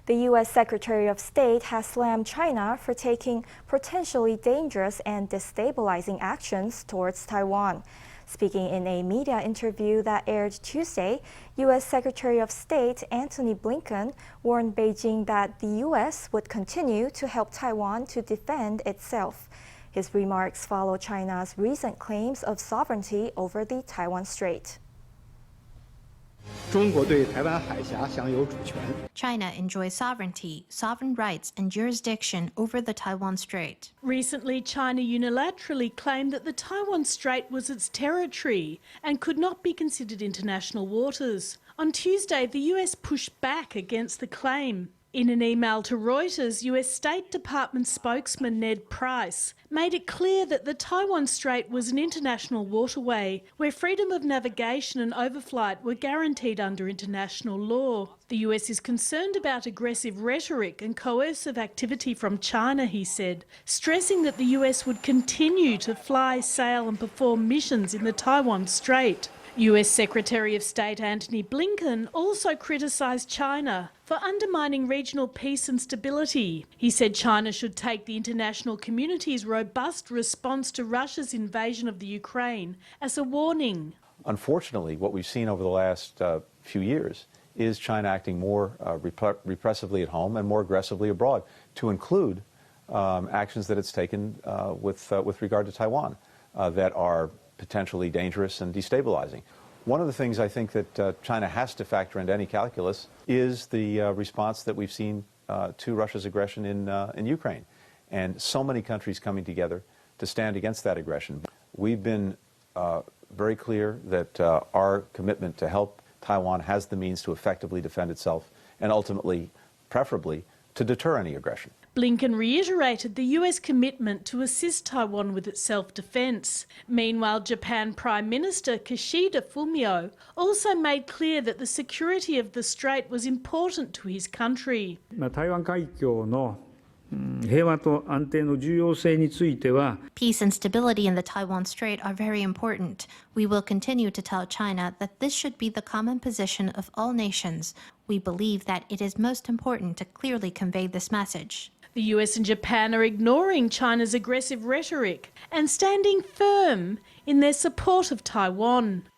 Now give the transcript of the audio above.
The U.S. Secretary of State has slammed China for taking potentially dangerous and destabilizing actions towards Taiwan. Speaking in a media interview that aired Tuesday, U.S. Secretary of State Antony Blinken warned Beijing that the U.S. would continue to help Taiwan to defend itself. His remarks follow China's recent claims of sovereignty over the Taiwan Strait. China enjoys sovereignty, sovereign rights, and jurisdiction over the Taiwan Strait. Recently, China unilaterally claimed that the Taiwan Strait was its territory and could not be considered international waters. On Tuesday, the US pushed back against the claim. In an email to Reuters, US State Department spokesman Ned Price made it clear that the Taiwan Strait was an international waterway where freedom of navigation and overflight were guaranteed under international law. The US is concerned about aggressive rhetoric and coercive activity from China, he said, stressing that the US would continue to fly, sail and perform missions in the Taiwan Strait. US Secretary of State Antony Blinken also criticised China for undermining regional peace and stability. He said China should take the international community's robust response to Russia's invasion of the Ukraine as a warning. Unfortunately, what we've seen over the last few years is China acting more repressively at home and more aggressively abroad, to include actions that it's taken with regard to Taiwan that are potentially dangerous and destabilizing. One of the things I think that China has to factor into any calculus is the response that we've seen to Russia's aggression in Ukraine, and so many countries coming together to stand against that aggression. We've been very clear that our commitment to help Taiwan has the means to effectively defend itself and ultimately, preferably, to deter any aggression. Blinken reiterated the US commitment to assist Taiwan with its self-defence. Meanwhile, Japan Prime Minister Kishida Fumio also made clear that the security of the strait was important to his country. Peace and stability in the Taiwan Strait are very important. We will continue to tell China that this should be the common position of all nations. We believe that it is most important to clearly convey this message. The US and Japan are ignoring China's aggressive rhetoric and standing firm in their support of Taiwan.